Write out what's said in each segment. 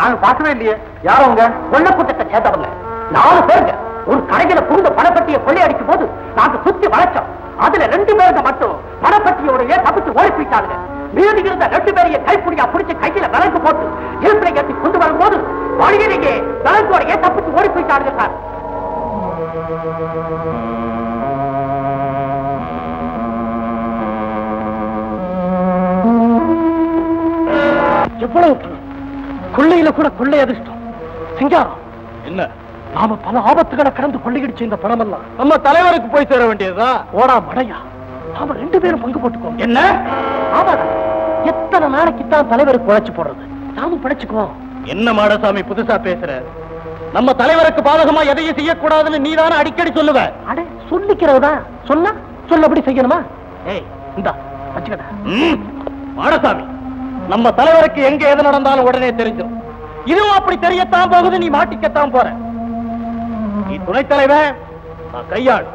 நாங்க பார்க்கவே இல்லையே. யாரும் உங்க கொள்ள கூட்டத்தை சேர்ந்தவங்க 4 பேருங்க ஒரு கடையில புகுந்த பணப்பட்டியை கொள்ளையடிக்கும் போது நாங்க சுத்தி வளைச்சோம். அதுல 2 பேருங்க மட்டும் பணப்பட்டியோடைய தப்பிச்சு ஓடி போயிட்டாங்க. மீதி இருந்த 2 பேரையும் கைப்பிடியா பிடிச்சு கையில விலங்கு போட்டு இருப்பிலை ஏற்றி கொண்டு வரும்போது வழியிலேயே விலங்கோடைய தப்பிச்சு ஓடி போயிட்டாங்க சார். எவ்வளவு கொள்ளையில கூட கொள்ளை அதிர்ஷ்டம். சிங்காரம் என்ன, நாம பல ஆபத்துகளை கடந்து கொள்ளையடிச்ச இந்த பணம் எல்லாம் நம்ம தலைவருக்கு போய் சேர வேண்டியதுதான். ஓடா மடையா, நாம 2 பேரும் பங்கு போட்டுக்கோம். என்ன ஆமாடா, எத்தனை நாளைக்கு தான் தலைவருக்கு உழைச்சு போடுறது? நாமும் படைச்சுக்குவோம். என்ன மாடசாமி புதுசா பேசுற? நம்ம தலைவருக்கு பாதகமா எதையும் செய்யக்கூடாதுன்னு நீதான அடிக்கடி சொல்லுவ. அட சொல்லிக்கிறதா, சொன்னா சொல்லபடி செய்யணுமா? ஏய் இந்தா வச்சுக்கடா. மாடசாமி, நம்ம தலைவருக்கு எங்க எது நடந்தாலும் உடனே தெரிஞ்சிடும். இதுவும் அப்படி தெரியத்தான் போகுது. நீ மாட்டிக்கத்தான் போற. நீ துணைத் தலைவன், நான் கையாள்.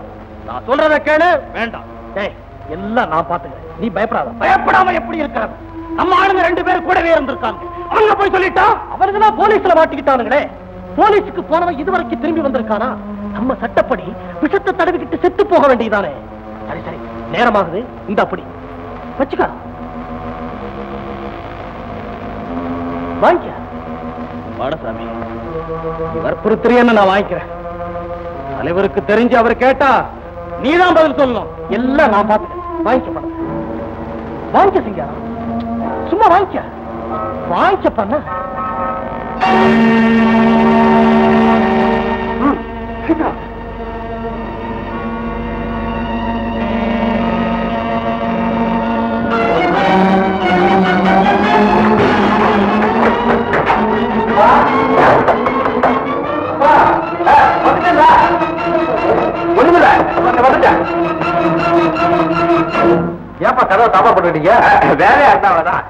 நான் சொல்றத கேளு. வேண்டாம். ஏய் எல்லாம் நான் பாத்துக்கிறேன், நீ பயப்படாத. பயப்படாம எப்படி இருக்காது? நம்ம ஆளுங்க 2 பேரும் கூடவே இருந்திருக்காங்க. அவங்க போய் சொல்லிட்டா அவனுக்கு தான் போலீஸ்ல மாட்டிக்கிட்டானுங்களே. போலீஸுக்கு போனவன் இதுவரைக்கும் திரும்பி வந்திருக்கானா? நம்ம சட்டப்படி விஷத்தை தடவிக்கிட்டு செத்து போக வேண்டியதானே. சரி சரி, நேரமாகுது. இந்த அப்படி வச்சுக்க. வாங்கிக்க. மாடசாமி, வற்புறுத்துறியன்னு நான் வாங்கிக்கிறேன். தலைவருக்கு தெரிஞ்சு அவர் கேட்டா நீதான் பதில் சொல்லணும். எல்லாம் நான் பாத்துக்கிறேன். வாங்கிக்க பண்ண வாங்கிக்க சிங்காரம், சும்மா வாங்கிக்க. வாங்கிக்க பண்ண ஏப்பா கதவை தாப்பா போட்டுட்டீங்க? வேலையா இருந்தாதான்.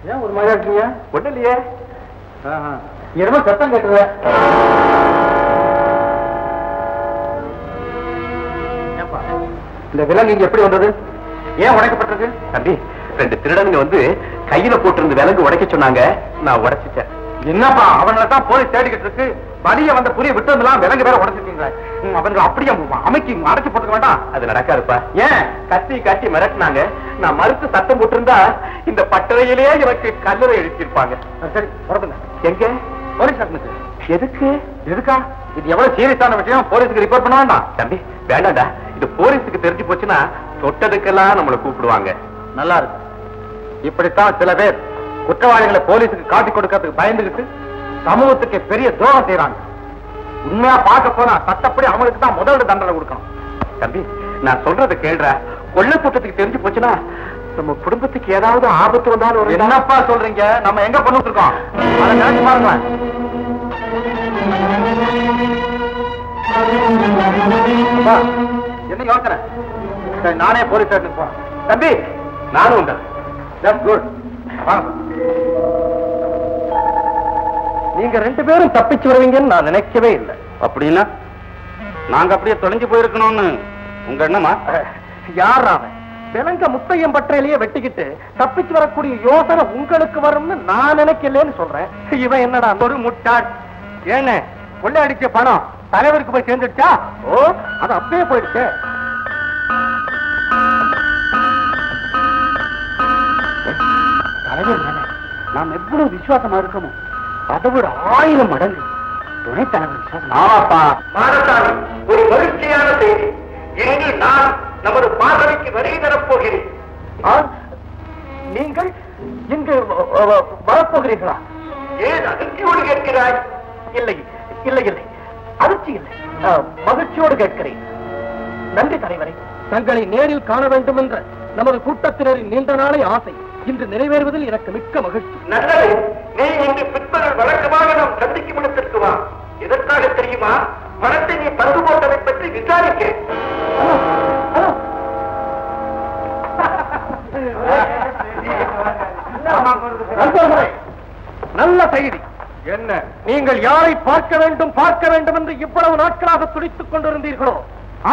ஏன் ஒரு மாதிரி இருக்கீங்க? ஒண்ணு இல்லையே. என்னமோ சத்தம் கேட்டுருவ. இந்த விலங்கு இங்க எப்படி வந்தது? ஏன் உடைக்கப்பட்டிருக்கு? தம்பி, 2 திருடனுங்க வந்து கையில போட்டிருந்த விலங்கு உடைக்க சொன்னாங்க. நான் உடைச்சிட்டேன். என்னப்பா, அவங்கள தான் போலீஸ் தேடிக்கிட்டு இருக்கு. வழிய வந்த புரிய விட்டதெல்லாம் விலங்கு வேற உடைச்சிட்டீங்க. அவங்க அப்படியே அமைக்கி அடைச்சு போட்டுக்க வேண்டாம். அது நடக்காதுப்பா. ஏன்? கத்தி காட்டி மிரட்டினாங்க. நான் மறுத்து சத்தம் போட்டிருந்தா இந்த பட்டறையிலேயே எனக்கு கல்லறை எழுப்பியிருப்பாங்க. சரி புறப்படுங்க. எங்க? போலீஸ் ஸ்டேஷனுக்கு. எதுக்கு? எதுக்கா? இது எவ்வளவு சீரியஸான விஷயம், போலீஸுக்கு ரிப்போர்ட் பண்ண வேண்டாம். தம்பி வேண்டாம்டா. இது போலீஸுக்கு தெரிஞ்சு போச்சுன்னா தொட்டதுக்கெல்லாம் நம்மளை கூப்பிடுவாங்க. நல்லா இருக்கு. இப்படித்தான் சில பேர் குற்றவாளிகளை போலீஸுக்கு காட்டி கொடுக்கறதுக்கு பயந்துகிட்டு சமூகத்துக்கு பெரிய துரோகம் செய்யறாங்க. உண்மையா பார்க்க போனா சட்டப்படி அவங்களுக்கு தான் முதல் தண்டனை கொடுக்கணும். தம்பி, நான் சொல்றதை கேள்ற. கொள்ள கூட்டத்துக்கு தெரிஞ்சு போச்சுன்னா நம்ம குடும்பத்துக்கு ஏதாவது ஆபத்து வந்தாலும். என்னப்பா சொல்றீங்க? நம்ம எங்க பண்ணிட்டு இருக்கோம்? அதை நினைச்சு பாருங்களேன். என்ன யோசனை? நானே போலீஸ் ஸ்டேஷனுக்கு போறேன். தம்பி, நானும் உண்டு. That's good. நீங்க 2 பேரும் தப்பிச்சு வருவீங்கன்னு நான் நினைக்கவே இல்லை. அப்படின்னா நாங்க அப்படியே தொலைஞ்சு போயிருக்கணும்னு உங்க எண்ணமா? யார் அவன்? விலங்க முத்தையம் பற்றையிலேயே வெட்டிக்கிட்டு தப்பிச்சு வரக்கூடிய யோசனை உங்களுக்கு வரும்னு நான் நினைக்கலன்னு சொல்றேன். இவன் என்னடா ஒரு முட்டாள். ஏன்னு கொள்ளை அடிச்ச பணம் தலைவருக்கு போய் சேர்ந்துடுச்சா? ஓ, அது அப்படியே போயிடுச்சு. தலைவர் மேல நாம் எவ்வளவு விசுவாசமா இருக்கணும், அதை விட 1000 மடங்கு துணைத் தலைவர் விசுவாசம். ஆமாப்பா. மாடசாமி, ஒரு மகிழ்ச்சியான செய்தி. இன்று நான் நமது பாசறைக்கு வருகை தரப் போகிறேன். நீங்கள் இங்கு வரப்போகிறீர்களா? ஏன் அதிர்ச்சியோடு கேட்கிறாய்? இல்லை இல்லை இல்லை, அதிர்ச்சி இல்லை, மகிழ்ச்சியோடு கேட்கிறேன். நன்றி தலைவரை. தங்களை நேரில் காண வேண்டும் என்ற நமது கூட்டத்தினரின் நீண்ட நாளை ஆசை இன்று நிறைவேறுவதில் எனக்கு மிக்க மகிழ்ச்சி. நல்லது. நீ இன்று பிற்பகல் வழக்கமாக நாம் சந்திக்கும் இடத்திற்கு வா. எதற்காக தெரியுமா? பணத்தை நீ பங்கு போட்டதை பற்றி விசாரிக்க. நல்ல செய்தி. என்ன, நீங்கள் யாரை பார்க்க வேண்டும் என்று இவ்வளவு நாட்களாக துடித்துக் கொண்டிருந்தீர்களோ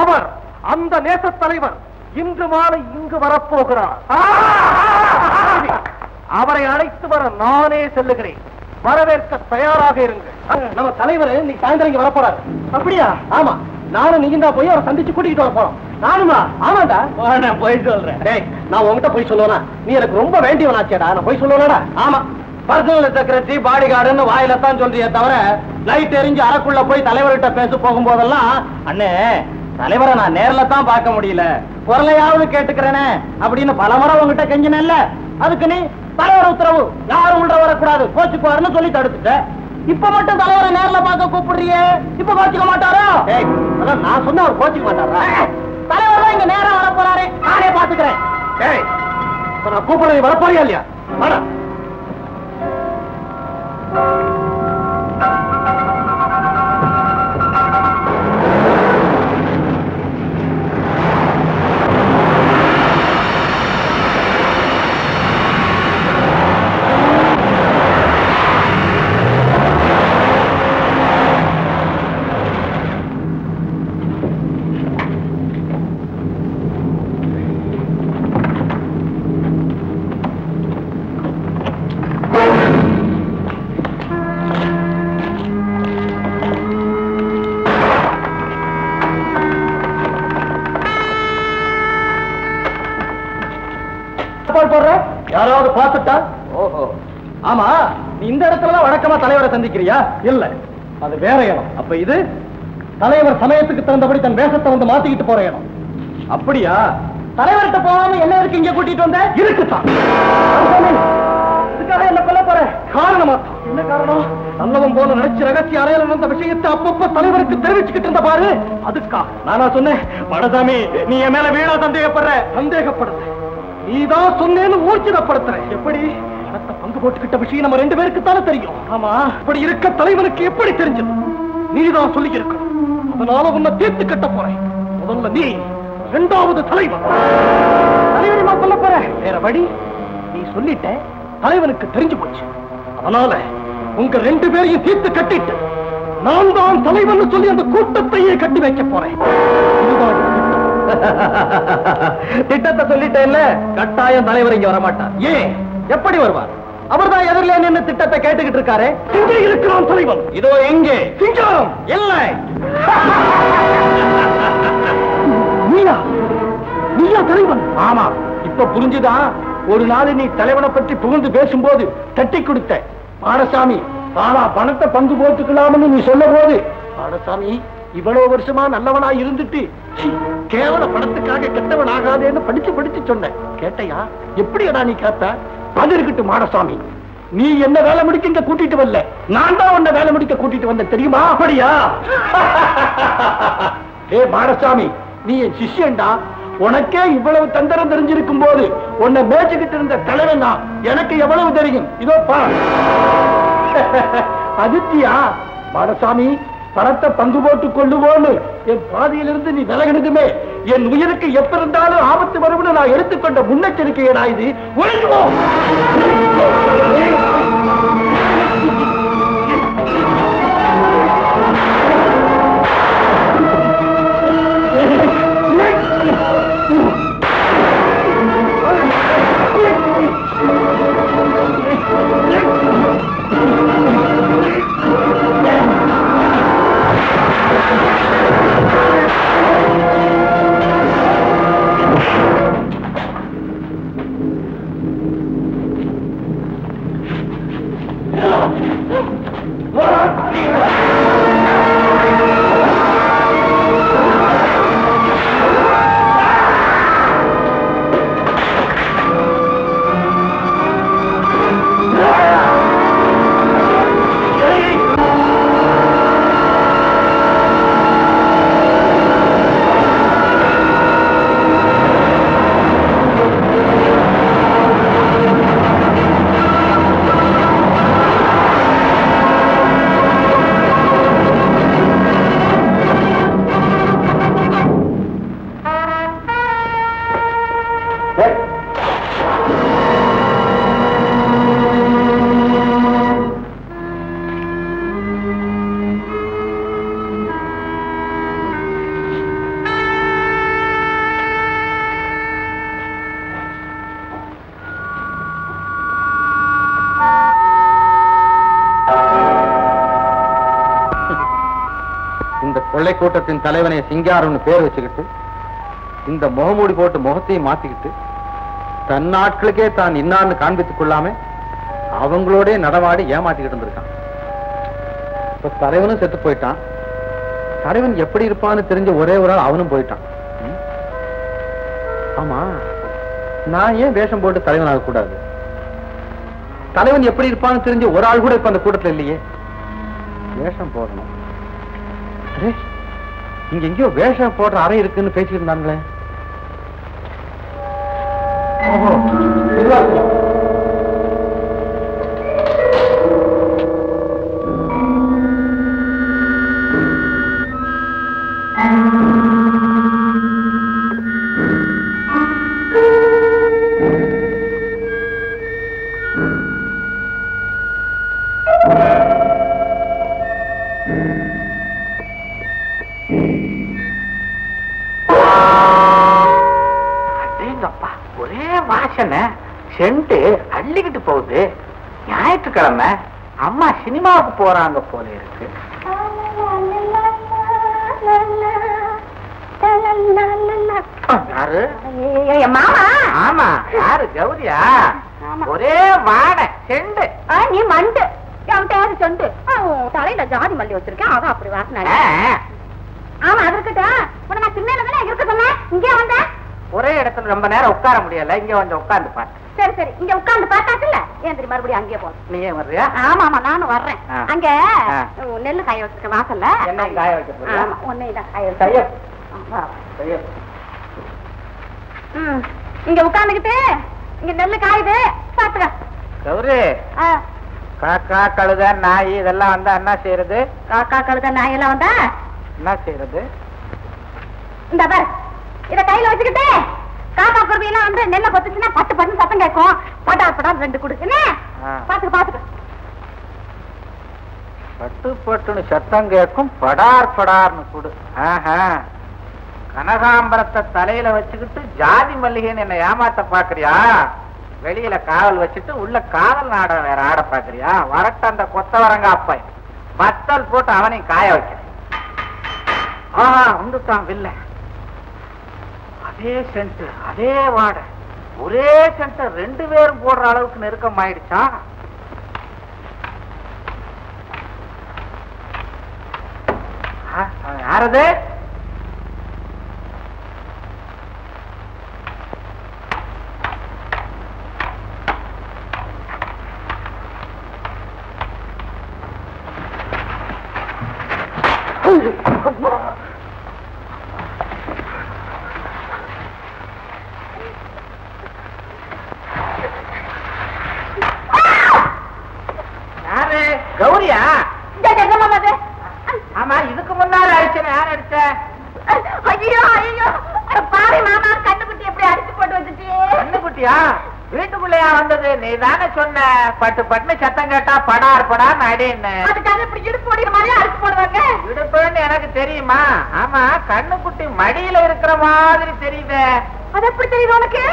அவர், அந்த நேச தலைவர் இன்று மாலை இங்கு வரப்போகிறார். அவரை அழைத்து வர நானே செல்லுகிறேன். வரவேற்க தயாராக இருங்க. நம்ம தலைவர் இன்னைக்கு சாயந்தரம் இங்க வரப்போறாரு. அப்படியா? ஆமா, நானும் நீங்க தான் போய் அவரை சந்திச்சு கூட்டிட்டு வர போறோம். நானுமா? ஆமாடா. நான் போய் சொல்றேன். நான் உங்ககிட்ட போய் சொல்லுவேனா? நீ எனக்கு ரொம்ப வேண்டியவனாச்சேடா. நான் போய் சொல்லுவேனா? ஆமா, பர்சனல் செக்ரட்டரி பாடி கார்டுன்னு வாயில தான் சொல்றியே தவிர லைட் எரிஞ்சு அறைக்குள்ள போய் தலைவர்கிட்ட பேச போகும்போதெல்லாம் அண்ணே தலைவரை நான் நேர்ல தான் பார்க்க முடியல, குரலையாவது கேட்டுக்கிறேனே அப்படின்னு பலமுறை உங்ககிட்ட கெஞ்சினல்ல. அதுக்கு நீ தலைவர் உத்தரவு, யாரும் உள்ள வரக்கூடாது, கோச்சுக்குவாருன்னு சொல்லி தடுத்துட்ட. இப்ப மட்டும் தலைவரை நேர்ல பார்க்க கூப்பிடுறியே, இப்ப கோச்சிக்க மாட்டாரா? நான் சொன்ன அவர் கோச்சிக்க மாட்டாரா? தலைவர் தான் இங்க நேரம் வர போறாரு, நானே பாத்துக்கிறேன். நான் கூப்பிடுறது வரப்போறியா இல்லையா? வாடா. யாராவது பார்த்துட்டா? ஓஹோ, ஆமா, நீ இந்த இடத்துல வழக்கமா தலைவரை சந்திக்கிறியா? இல்ல, அது வேற இடம். அப்ப இது தலைவர் சமயத்துக்கு தகுந்தபடி தன் வேஷத்தை வந்து மாத்திக்கிட்டு போற இடம். அப்படியா? தலைவர்கிட்ட போகாம என்ன இருக்கு இங்க கூட்டிட்டு வந்த? இருக்குதான். இதுக்காக என்ன சொல்ல போற? காரணமா? என்ன காரணம்? நல்லவன் போல நினைச்சு ரகசிய அறையில வந்த விஷயத்தை அப்பப்ப தலைவருக்கு தெரிவிச்சுக்கிட்டு இருந்த பாரு, அதுக்கா நானா சொன்னேன். மடசாமி, நீ என் மேல வீணா சந்தேகப்படுற. சந்தேகப்படுற நீதான் சொன்னேன்னு ஊர்ஜிதப்படுத்துற. எப்படி? பணத்தை பங்கு போட்டுக்கிட்ட விஷயம் நம்ம ரெண்டு பேருக்கு தானே தெரியும். ஆமா, இப்படி இருக்க தலைவனுக்கு எப்படி தெரிஞ்சது? நீதான் சொல்லி இருக்கணும். அதனால உன்னை தீர்த்து கட்ட போறேன். முதல்ல நீ, இரண்டாவது தலைவன். தலைவரிமா சொல்ல போற? வேற வழி? நீ சொல்லிட்ட, தலைவனுக்கு தெரிஞ்சு போச்சு. அதனால உங்க ரெண்டு பேரையும் தீர்த்து கட்டிட்டு நான் தான் தலைவன் சொல்லி அந்த கூட்டத்தையே கட்டி வைக்க போறேன். இதுதான் திட்டத்தை சொல்லிட்டேன்ல, கட்டாயம் தலைவர் இங்க வரமாட்டார். ஏன்? எப்படி வருவார்? அவர்தான் எதிரிலே நின்று திட்டத்தை கேட்டுக்கிட்டு இருக்காரு. இங்கே இருக்கிறான் தலைவன். இதோ எங்கே? சிங்கம் இல்லை. நீயா தலைவன்? ஆமா. இப்ப புரிஞ்சுதா? ஒரு நாள் நீ தலைவனை பற்றி புகழ்ந்து பேசும்போது தட்டி கொடுத்த பாடசாமி, ஆனா பணத்தை பங்கு போட்டுக்கலாம்னு நீ சொல்ல போது, பாடசாமி இவ்வளவு வருஷமா நல்லவனா இருந்துட்டு கேவல பணத்துக்காக கெட்டவன் ஆகாதேன்னு படிச்சு படிச்சு சொன்ன. கேட்டையா? எப்படியடா நீ கேட்ட? அது இருக்கட்டும் மாடசாமி, நீ என்ன வேலை முடிக்க இங்க கூட்டிட்டு வரல, நான் தான் உன்னை வேலை முடிக்க கூட்டிட்டு வந்த, தெரியுமா? அப்படியா? ஏ மாடசாமி, நீ என் சிஷ்யன்டா. உனக்கே இவ்வளவு தந்திரம் தெரிஞ்சிருக்கும் போது உன்னை மேய்ச்சிக்கிட்டு இருந்த தலைவன் தான். எனக்கு எவ்வளவு தெரியும்? இதோ பா. அதித்தியா? மாடசாமி, பணத்தை பங்கு போட்டுக் கொள்ளுவோன்னு என் பாதியிலிருந்து நீ விலகினதுமே என் உயிருக்கு எப்ப இருந்தாலும் ஆபத்து வரும்னு நான் எடுத்துக்கொண்ட முன்னெச்சரிக்கையடா இது. ஒழுங்குவோம். இந்த கொள்ளை கூட்டத்தின் தலைவனை சிங்காரம்னு பேர் வச்சுக்கிட்டு இந்த முகமூடி போட்டு முகத்தையும் மாத்திக்கிட்டு தன் நாட்களுக்கே தான் இன்னான்னு காண்பித்துக் கொள்ளாம அவங்களோட நடமாடி ஏமாத்திக்கிட்டு இருந்திருக்கான். இப்ப தலைவனும் செத்து போயிட்டான். தலைவன் எப்படி இருப்பான்னு தெரிஞ்ச ஒரே ஒரு ஆள் அவனும் போயிட்டான். ஆமா, நான் ஏன் வேஷம் போட்டு தலைவன் ஆகக்கூடாது? தலைவன் எப்படி இருப்பான்னு தெரிஞ்ச ஒரு ஆள் கூட இப்ப அந்த கூட்டத்தில் இல்லையே. வேஷம் போடணும். இங்க எங்கேயோ வேஷம் போடுற அறை இருக்குன்னு பேசிட்டு இருந்தாங்களே. ஒரே வாசனை சென்ட்டு அள்ளிக்கிட்டு போகுது. ஞாயிற்றுக்கிழமை அம்மா சினிமாவுக்கு போறாங்க போல இருக்கு. யாரு? ஆமா, யாரு? கௌரியா? ஒரே வாடை செண்டு. நீ மண்டு சொண்டு தலையில ஜாதி மல்லி வச்சிருக்கேன். அதான் அப்படி வாசனை. ஆமா, அது இருக்கட்டும். நான் சின்ன இருக்க சொன்னேன். இங்கே வந்த ஒரே இடத்துல ரொம்ப நேரம் உட்கார முடியல. இங்க கொஞ்சம் உட்கார்ந்து பாரு. சரி சரி, இங்க உட்கார்ந்து பார்த்தாச்சுல்ல. ஏன் தெரியும் மறுபடியும் அங்கேயே போகணும். நீ ஏன் வர்றியா? ஆமா ஆமா, நானும் வர்றேன். அங்க நெல்லு காய வச்சிருக்க வாசல்ல. என்ன காய வைக்க? ஆமா, ஒன்னைதான் காய வச்சு. இங்க உட்கார்ந்துகிட்டு இங்க நெல்லு காயுது, பாத்துக்க. கௌரி, காக்கா கழுத நாய் இதெல்லாம் வந்தா என்ன செய்யறது? காக்கா கழுத நாய் எல்லாம் வந்தா என்ன செய்யறது? இந்த பாரு, இத கையில வச்சுக்கிட்டு காக்கா குருவி எல்லாம் வந்து நெல்ல கொத்துச்சுன்னா பட்டு பட்டு சத்தம் கேட்கும். படார் படார் ரெண்டு குடு. என்ன பாத்துக்க பாத்துக்க. பட்டு பட்டுன்னு சத்தம் கேட்கும், படார் படார்னு குடு. கனகாம்பரத்தை தலையில வச்சுக்கிட்டு ஜாதி மல்லிகைன்னு என்ன ஏமாத்த பாக்குறியா? வெளியில காவல் வச்சுட்டு உள்ள காவல் நாடகம் வேற ஆட பாக்குறியா? வரட்ட அந்த கொத்தவரங்க அப்பா பத்தல் போட்டு அவனையும் காய வைக்க. வந்துட்டான் வில்ல. அதே சென்ட், அதே வாடை, ஒரே சென்ட் ரெண்டு பேரும் போடுற அளவுக்கு நெருக்கம் ஆயிடுச்சா? யாரது? யாரு? கௌரியா? ஆமா, இதுக்கு முன்னால அடிச்சேன். யார் அடிச்ச? ஐயோ ஐயோ, பாரு மாமா, கண்ணுக்குட்டி எப்படி அடிச்சு போட்டு வந்துச்சு. கண்ணுக்குட்டியா? வீட்டுக்குள்ளையா வந்தது? நீ தானே சொன்ன பட்டு பட்டுன்னு சத்தம் கேட்டா படார் படான்னு அடின்னு. அதுக்காக இப்படி இடுப்பு ஓடிற மாதிரி அடிச்சு போடுவாங்க. இடுப்புன்னு எனக்கு தெரியுமா? ஆமா, கண்ணுக்குட்டி மடியில இருக்கிற மாதிரி தெரியுது. அது எப்படி தெரியுது உனக்கு?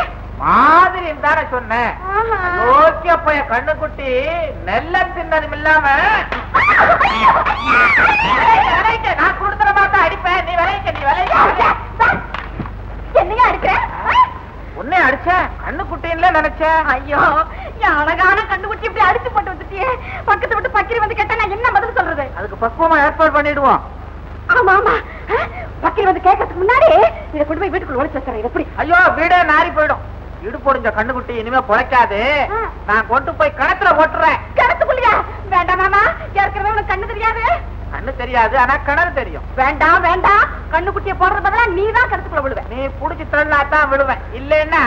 மாதிரி தானே சொன்னேன். ஓகே, அப்ப என் கண்ணுக்குட்டி நெல்ல தின்னதும் இல்லாம நான் கொடுத்துற மாட்டா அடிப்பேன். நீ விளைக்க, நீ விளைக்க. என்னையா அடிக்கிற? உன்னை அடிச்சேன், கண்ணுக்குட்டின்ல நினைச்சேன். ஐயோ, என் அழகான கண்ணுக்குட்டி இப்படி அடிச்சு போட்டு வந்துட்டியே. பக்கத்து விட்டு பக்கிரி வந்து கேட்டா நான் என்ன பதில் சொல்றது? அதுக்கு பக்குவமா ஏற்பாடு பண்ணிடுவோம். ஆமா ஆமா, பக்கிரி வந்து கேட்கறதுக்கு முன்னாடி இதை கொண்டு போய் வீட்டுக்குள்ள ஒளிச்சு வச்சுறேன். எப்படி? ஐயோ, வீடே நாரி போயிடும். இடு பொடிஞ்ச கண்ணுக்குட்டி இனிமே பொழைக்காது. நான் கொண்டு போய் கிணத்துல போட்டுறேன். கிணத்துக்குள்ளியா? வேண்டாம் மாமா, ஏற்கனவே உனக்கு கண்ணு தெரியாது. கண்ணு தெரியாது, ஆனா கிணறு தெரியும். வேண்டாம் வேண்டாம், கண்ணுக்குட்டியை போடுறது பதிலா நீ தான் கிணத்துக்குள்ள விழுவேன். நீ புடிச்சு தள்ளா தான் விழுவேன். இல்லைன்னா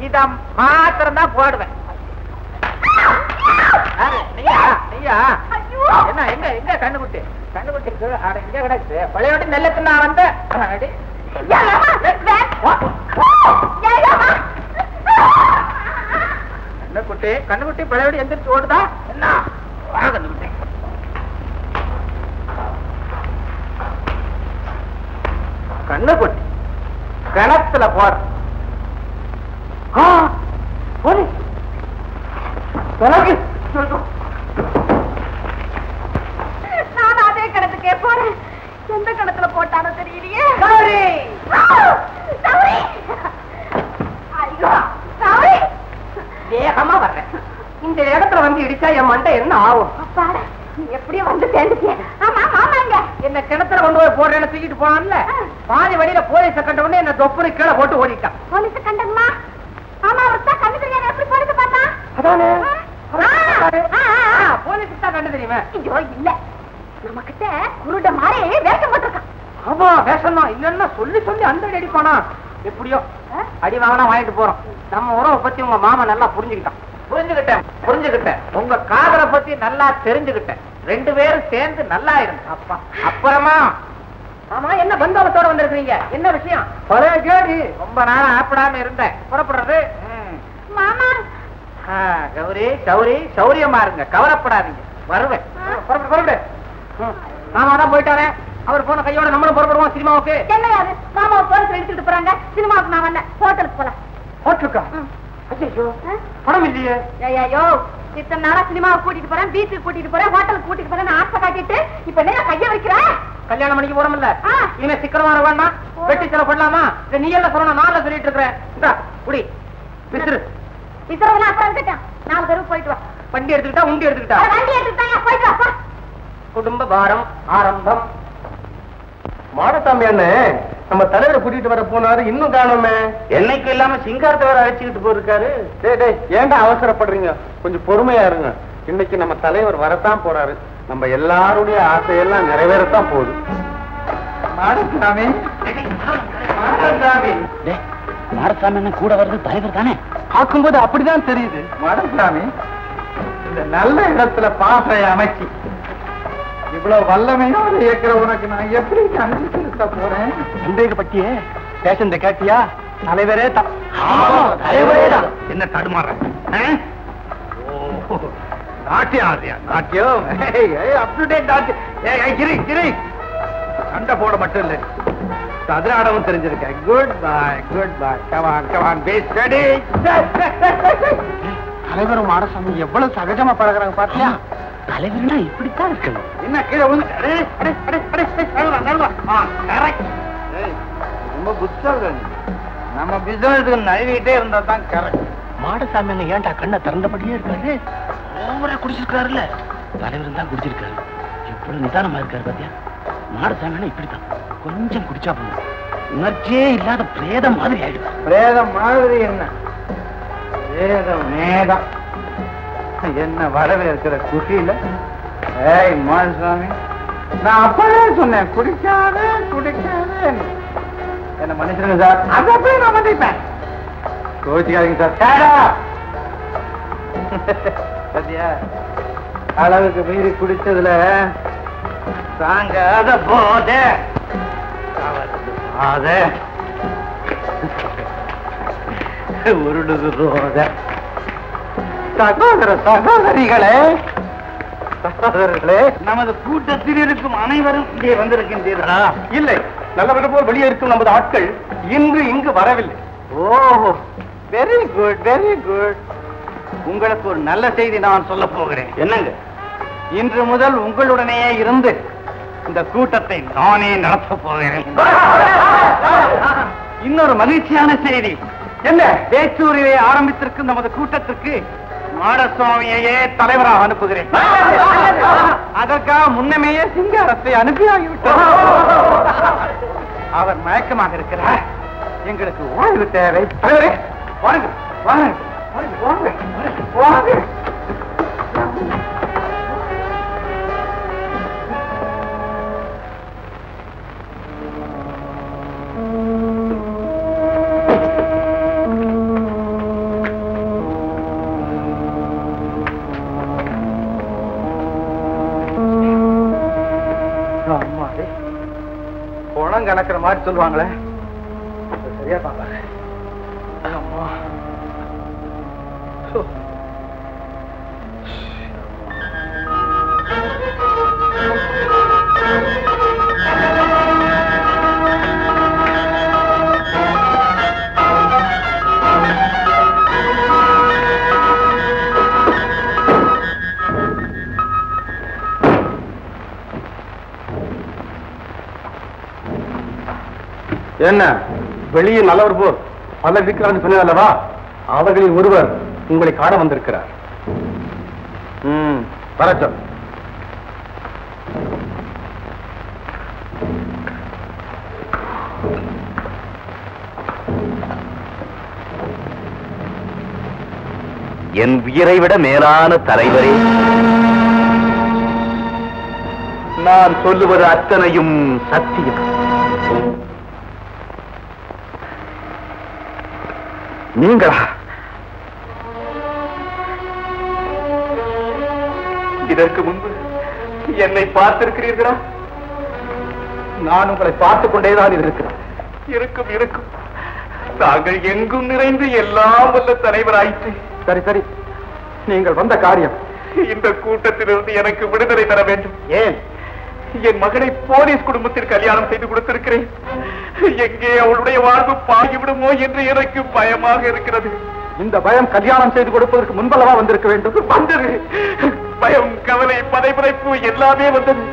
இத மாத்திரம் தான் போடுவேன். என்ன எங்க எங்க கண்ணுக்குட்டி? கண்ணுக்குட்டி எங்க கிடக்குது? பழையோட்டி நெல்லத்து நான் வந்த கண்ணுக்குட்டி. கண்ணுக்குட்டி பழையோடி எந்திரிச்சு ஓடுதா என்ன? கண்ணுக்குட்டி கண்ணுக்குட்டி கிணத்துல போற நான் அதே கிணத்துக்கே போறேன். எந்த கணத்துல போட்டானோ தெரியலையே. வேகமா வர்றேன். இந்த இடத்துல வந்து இடிச்சா என் மண்டை என்ன ஆகும்? அப்பாடா, நீ எப்படியும் வந்து சேர்ந்துட்டிய. ஆமா மாமாங்க என்ன கிணத்துல கொண்டு போய் போடுறேன்னு தூக்கிட்டு போனான்ல, பாதி வழியில போலீஸ கண்ட உடனே என்ன தொப்புனு கீழே போட்டு ஓடிட்டான். போலீஸ் கண்டமா? ஆமா, அவர்தான் கண்ணு தெரியாத எப்படி போலீஸ் பார்த்தா? அதானே போலீஸுக்கு தான் கண்டு தெரியுமே. ஐயோ இல்ல, நம்ம கிட்ட குருட மாதிரி வேஷம் போட்டிருக்கான். ஆமா வேஷம் தான். இல்லன்னா சொல்லி சொல்லி அந்த அடி அடிப்பானா? எப்படியோ அடி வாங்கினா வாங்கிட்டு போறோம். நம்ம உறவை பத்தி உங்க மாமா நல்லா புரிஞ்சுக்கிட்டான். புரிஞ்சுக்கிட்டேன். உங்க காதலை பத்தி நல்லா தெரிஞ்சுக்கிட்டேன். 2 பேரும் சேர்ந்து நல்லா இருங்க. அப்பா அப்புறமா ஆமா என்ன பந்தோபத்தோட வந்திருக்கீங்க? என்ன விஷயம்? ரொம்ப நாளா ஆப்பிடாம இருந்தேன். புறப்படுறது மாமா கௌரி கௌரி சௌரியமா இருங்க, கவலைப்படாதீங்க. வருவேன். புறப்படு. மாமா தான் போயிட்டானே, அவர் போன கையோட நம்மளும் புறப்படுவோம் சினிமாவுக்கு. என்ன யாரு மாமாவை போலீஸ் எடுத்துட்டு போறாங்க? சினிமாவுக்கு நான் வரல, ஹோட்டலுக்கு போலாம். போட்டுருக்கா? ஐயோ பணம் இல்லையே. ஐயோ இத்தனை நாளா சினிமாவை கூட்டிட்டு போறேன், பீச்சுக்கு கூட்டிட்டு போறேன், ஹோட்டலுக்கு கூட்டிட்டு போறேன் ஆசை காட்டிட்டு இப்ப என்ன கைய வைக்கிறேன்? கல்யாணம் பண்ணிக்கு போறோம்ல, இனிமே சிக்கனமா வேண்டாம். வெட்டி செலவு பண்ணலாமா? நீ எல்லாம் சொல்லணும், நான் சொல்லிட்டு இருக்கிறேன். குடி விசிறு விசிறவெல்லாம் அப்புறம் இருக்கட்டும், 4 தெருவு போயிட்டு வா. வண்டி எடுத்துக்கிட்டா உண்டி எடுத்துக்கிட்டா? வண்டி எடுத்துக்கிட்டாங்க, போயிட்டு வாப்பா. குடும்ப பாரம் ஆரம்பம். மாடசாமி அண்ணே நம்ம தலைவரை கூட்டிட்டு வர போனாரு, இன்னும் காணுமே. என்னைக்கு இல்லாம சிங்காரத்தை வேற அழைச்சிக்கிட்டு போயிருக்காரு. டேய் ஏன்டா அவசரப்படுறீங்க? கொஞ்சம் பொறுமையா இருங்க. இன்னைக்கு நம்ம தலைவர் வரத்தான் போறாரு. நம்ம எல்லாருடைய ஆசையெல்லாம் நிறைவேறத்தான் போகுது. மாடசாமி மாடசாமி என்ன கூட வருது தலைவர் தானே? பார்க்கும்போது அப்படிதான் தெரியுது. மாடசாமி இந்த நல்ல இடத்துல பாசை அமைச்சு இவ்வளவு வல்லமையோடு இயக்கிற உனக்கு நான் எப்படி அனுப்பி செலுத்த போறேன்? சந்தேகப்பட்டியே பேசந்த கேட்டியா? தலைவரே தான். தலைவரே தான். என்ன தடுமாற? நாட்டியம் நாட்டியம் அப்டுடேட் நாட்டியம். சண்டை போட மட்டும் இல்லை, சதுராடமும் தெரிஞ்சிருக்கேன். குட் பாய் குட் பாய். கமான் கமான் பீ ஸ்டடி. தலைவரும் மாடசாமி எவ்வளவு சகஜமா பழகுறாங்க பாத்தியா? தலைவர்னா இப்படித்தான் இருக்கணும். என்ன கீழே ரொம்ப புத்தாங்க. நம்ம பிசினஸ்க்கு நழுவிட்டே இருந்தா தான் கரெக்ட். மாடசாமி அண்ணன் ஏன்டா கண்ணை திறந்தபடியே இருக்காரு? ஓவரா குடிச்சிருக்காருல்ல. தலைவர் தான் குடிச்சிருக்காரு. எவ்வளவு நிதானமா இருக்காரு பாத்தியா? மாடசாமி அண்ணன் இப்படித்தான், கொஞ்சம் குடிச்சா போதும் உணர்ச்சியே இல்லாத பிரேதம் மாதிரி ஆயிடுவார். பிரேதம் மாதிரி என்ன? பிரேதம் மேகம் என்ன வரவேற்கிற குஷியில. ஏய் மாடசாமி, நான் அப்பவே சொன்னேன் குடிக்காத குடிக்காத. என்ன மனுஷனுங்க சார், அதை போய் நான் மன்னிப்பேன். கோச்சிக்காதீங்க சார். சத்தியா அளவுக்கு மீறி குடிச்சதுல தாங்காத போதே உருடுது ரோத. சகோதரிகளே சகோதரர்களே, நமது கூட்டத்தில் இருக்கும் அனைவரும் இங்கே வந்திருக்கின்றீர்களா? இல்லை, நல்லவர்கள் போல் வெளியே இருக்கும் நமது ஆட்கள் இன்று இங்கு வரவில்லை. ஓஹோ, வெரி குட் வெரி குட். உங்களுக்கு ஒரு நல்ல செய்தி நான் சொல்ல போகிறேன். என்னங்க? இன்று முதல் உங்களுடனேயே இருந்து இந்த கூட்டத்தை நானே நடத்த போகிறேன். இன்னொரு மகிழ்ச்சியான செய்தி என்ன? வேச்சூரிலே ஆரம்பித்திருக்கும் நமது கூட்டத்திற்கு மாடசுவாமியையே தலைவராக அனுப்புகிறேன். அதற்காக முன்னமேயே சிங்காரத்தை அனுப்பியாகிவிட்டார். அவர் மயக்கமாக இருக்கிறார். எங்களுக்கு ஓய்வு தேவை. வாங்க வாங்க வாங்க வாங்க. பணம் கணக்கிற மாதிரி சொல்லுவாங்களே, சரியா பாப்பாங்க. அம்மா என்ன வெளியே நல்லவர் போர் பல இருக்கிறான்னு சொன்னது அல்லவா? அவர்களில் ஒருவர் உங்களை காண வந்திருக்கிறார். வரட்டும். என் உயிரை விட மேலான தலைவரே, நான் சொல்லுவது அத்தனையும் சத்தியம். நீங்களா? இதற்கு முன்பு என்னை பார்த்திருக்கிறீர்களா? நான் உங்களை பார்த்துக் கொண்டேதான் இருக்கிறேன். இருக்கும் இருக்கும். தாங்கள் எங்கும் நிறைந்து எல்லாம் வல்ல தலைவராயிற்று. சரி சரி, நீங்கள் வந்த காரியம்? இந்த கூட்டத்திலிருந்து எனக்கு விடுதலை தர வேண்டும். ஏன்? என் மகனை போலீஸ் குடும்பத்தில் கல்யாணம் செய்து கொடுத்திருக்கிறேன். எங்கே அவளுடைய வாழ்வு பாகிவிடுமோ என்று எனக்கு பயமாக இருக்கிறது. இந்த பயம் கல்யாணம் செய்து கொடுப்பதற்கு முன்பல்லவா வந்திருக்க வேண்டும்? வந்தது. பயம், கவலை, பதைபதைப்பு எல்லாமே வந்தது.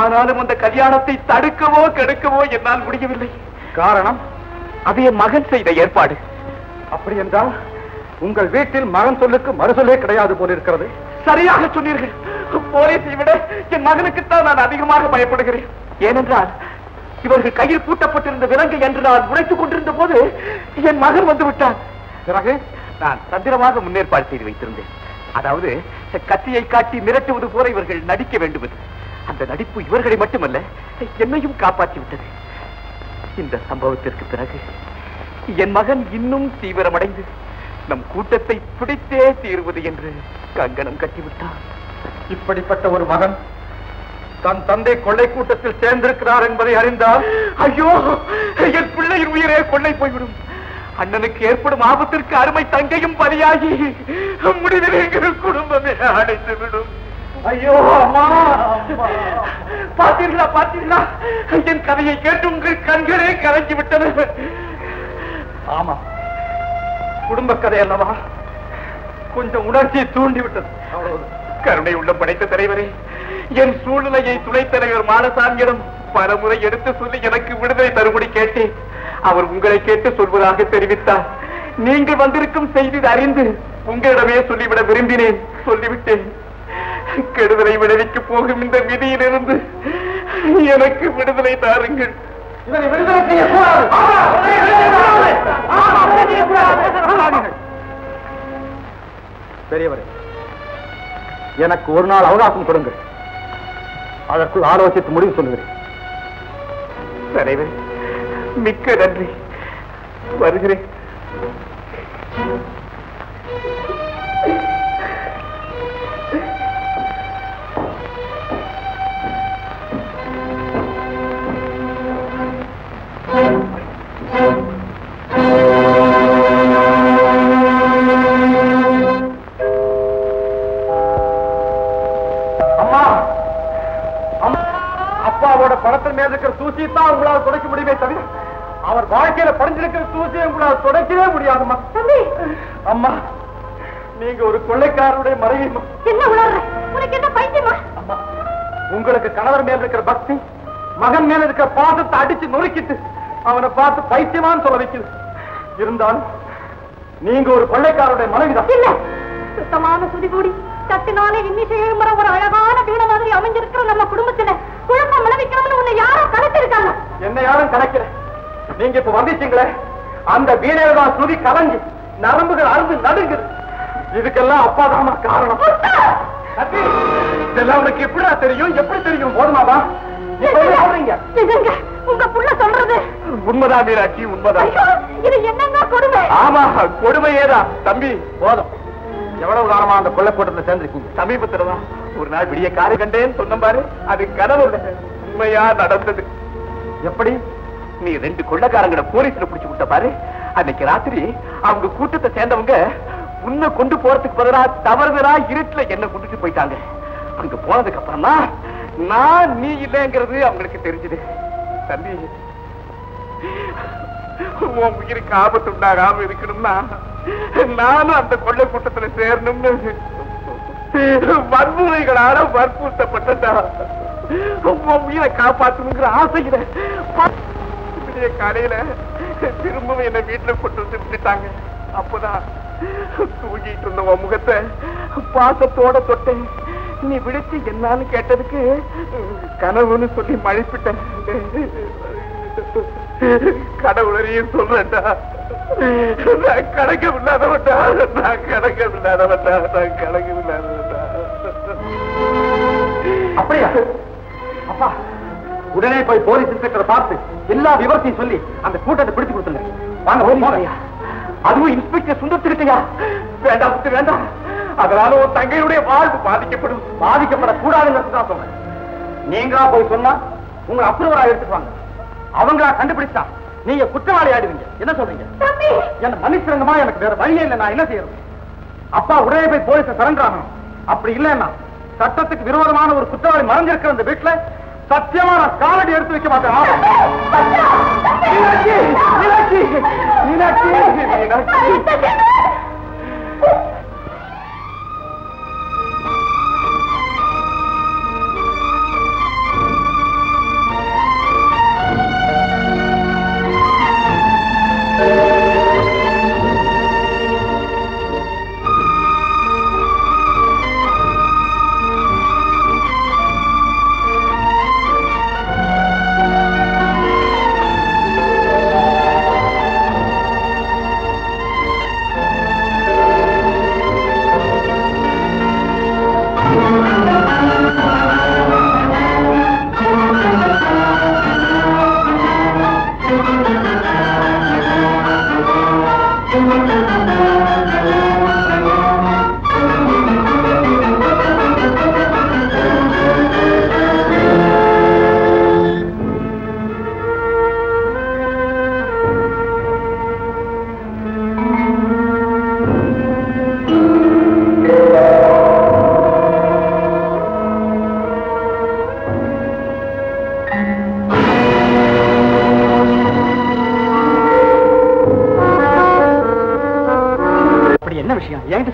ஆனாலும் அந்த கல்யாணத்தை தடுக்கவோ கெடுக்கவோ என்னால் முடியவில்லை. காரணம்? அது என் மகன் செய்த ஏற்பாடு. அப்படி என்றால் உங்கள் வீட்டில் மகன் சொல்லுக்கு மறுசொல்லே கிடையாது போல இருக்கிறது. சரியாக சொன்னீர்கள். போலீஸை விட என் மகனுக்குத்தான் நான் அதிகமாக பயப்படுகிறேன். ஏனென்றால் இவர்கள் கையில் பூட்டப்பட்டிருந்த விலங்கை என்று நான் உழைத்துக் கொண்டிருந்த போது என் மகன் வந்து விட்டான். பிறகு நான் தந்திரமாக முன்னேற்பாடு செய்து வைத்திருந்தேன். அதாவது கத்தியை காட்டி மிரட்டுவது போல இவர்கள் நடிக்க வேண்டும் என்று. அந்த நடிப்பு இவர்களை மட்டுமல்ல, என்னையும் காப்பாற்றி விட்டது. இந்த சம்பவத்திற்கு பிறகு என் மகன் இன்னும் தீவிரமடைந்து நம் கூட்டத்தை பிடித்தே தீர்வது என்று கங்கணம் கட்டிவிட்டான். இப்படிப்பட்ட ஒரு மகன் தன் தந்தை கொள்ளை கூட்டத்தில் சேர்ந்திருக்கிறார் என்பதை அறிந்தால், ஐயோ, என் பிள்ளையின் உயிரே கொள்ளை போய்விடும். அண்ணனுக்கு ஏற்படும் ஆபத்திற்கு அருமை தங்கையும் பலியாகி முடிவில் எங்கள் குடும்பமே அடைந்து விடும். ஐயோ அம்மா, பார்த்தீர்களா பார்த்தீர்களா, என் கதையை கேட்டு உங்கள் கண்களே கலங்கி விட்டது. ஆமா, குடும்ப கதை அல்லவா, கொஞ்சம் உணர்ச்சியை தூண்டி விட்டது. கருணை உள்ளம் படைத்த தலைவரே, என் சூழ்நிலையை துணைத் தலைவர் மாடசாமியிடம் பலமுறை எடுத்து சொல்லி எனக்கு விடுதலை தரும்படி கேட்டேன். அவர் உங்களை கேட்டு சொல்வதாக தெரிவித்தார். நீங்கள் வந்திருக்கும் செய்தி அறிந்து உங்களிடமே சொல்லிவிட விரும்பினேன். சொல்லிவிட்டேன். கெடுதலை விளைவிக்க போகும் இந்த விதியிலிருந்து எனக்கு விடுதலை தாருங்கள். இவரை விடுதலை செய்யக்கூடாது. பெரியவரே, எனக்கு ஒரு நாள் அவகாசம் கொடுங்கள். அதற்குள் ஆலோசித்து முடிவு சொல்லுகிறேன். தலைவர், மிக்க நன்றி. வருகிறேன். அப்பாவோட பணத்தின் மேல இருக்கிற தூசியை தான் உங்களால் துடைக்க முடியுமே தவிர அவர் வாழ்க்கையில படிஞ்சிருக்கிற தூசியை உங்களால் துடைக்கவே முடியாதுமா. அம்மா, நீங்க ஒரு கொள்ளைக்காரருடைய மனைவி. என்ன உணர்ற? உனக்கு என்ன பைத்தியமா? அம்மா, உங்களுக்கு கணவர் மேல இருக்கிற பக்தி மகன் மேல இருக்கிற பாசத்தை அடிச்சு நொறுக்கிட்டு அவனை பார்த்து பைத்தியமான்னு சொல்ல வைக்குது. இருந்தாலும் நீங்க ஒரு கொள்ளைக்காரருடைய மனைவிதான். இல்ல, சுத்தமான சுடிகூடி தட்டினாலே இன்னிசை எழும்புற ஒரு அழகான வீண மாதிரி அமைஞ்சிருக்கிற நம்ம குடும்பத்துல குழப்பம் விளைவிக்கணும்னு உன்னை யாரும் கணக்கிருக்காங்க. என்ன யாரும் கணக்கில. நீங்க இப்ப வந்துச்சீங்களே, அந்த வீணையதான் சுதி கலங்கி நரம்புகள் அறுந்து நடுங்குது. இதுக்கெல்லாம் அப்பாதாமா காரணம். இதெல்லாம் உனக்கு எப்படிடா தெரியும்? எப்படி தெரியும்? போதுமாவா? உங்க புள்ள சொல்றது உண்மைதான் மீனாட்சி, உண்மைதான். இது என்னங்க கொடுமை? ஆமா, கொடுமையேதான். தம்பி, போதும். எவ்வளவு காலமா அந்த கொள்ளை கூட்டத்தில் சேர்ந்திருக்கீங்க? சமீபத்துலதான் ஒரு நாள் விடிய காரை கண்டேன்னு சொன்ன பாரு, அது கனவு உண்மையா நடந்தது. எப்படி? நீ 2 கொள்ளைக்காரங்களை போலீஸ்ல பிடிச்சு விட்ட பாரு. அன்னைக்கு ராத்திரி அவங்க கூட்டத்தை சேர்ந்தவங்க உன்னை கொண்டு போறதுக்கு பதிலா தவறுதலா இருட்டுல என்ன கொண்டுட்டு போயிட்டாங்க. அங்க போனதுக்கு அப்புறம் தான் நான் நீ இல்லைங்கிறது அவங்களுக்கு தெரிஞ்சது. தம்பி, உன் உயிருக்கு ஆபத்து உண்டாகாம இருக்கணும்னா நானும் அந்த கொள்ளை கூட்டத்துல சேரணும்னு வன்முறைகளால வற்புறுத்தப்பட்டா உன் உயிரை காப்பாற்றணுங்கிற ஆசையில விடிய காலையில திரும்பவும் என்ன வீட்டுல கொண்டு வந்து விட்டுட்டாங்க. அப்பதான் தூங்கிட்டு இருந்த உன் முகத்தை பாசத்தோட தொட்டேன். நீ விழிச்சு என்னான்னு கேட்டதுக்கு கனவுன்னு சொல்லி மழைப்பிட்டேன். கடவுளையும் சொல்றேன்டா, நான் கணக்கம் இல்லாதவன்டா, நான் கணக்கம் இல்லாதவன்டா, நான் கணக்கம் இல்லாதவன்டா. அப்படியா? அப்பா, உடனே போய் போலீஸ் இன்ஸ்பெக்டரை பார்த்து எல்லா விவரத்தையும் சொல்லி அந்த கூட்டத்தை பிடிச்சு கொடுத்துங்க. வாங்க போய். அதுவும் இன்ஸ்பெக்டர் சுந்தரத்துக்கிட்டயா? வேண்டாம் வேண்டாம், அதனால உன் தங்கையுடைய வாழ்வு பாதிக்கப்படும். பாதிக்கப்படக்கூடாதுன்னு தான் சொல்றேன். நீங்களா போய் சொன்னா உங்களை அப்ரூவரா எடுத்துக்குவாங்க. அவங்களா கண்டுபிடிச்சா நீங்க குற்றவாளி ஆயிடுவீங்க. என்ன சொல்றீங்க? என்ன மன்னிச்சிருங்கம்மா, எனக்கு வேற வழியே இல்லை. நான் என்ன செய்யறது? அப்பா உடனே போய் போலீஸை சரண்டர் ஆகணும். அப்படி இல்லைன்னா சட்டத்துக்கு விரோதமான ஒரு குற்றவாளி மறைஞ்சிருக்கிற அந்த வீட்டுல சத்தியமா நான் காலடி எடுத்து வைக்க மாட்டேன். மீனாட்சி, மீனாட்சி, மீனாட்சி, மீனாட்சி.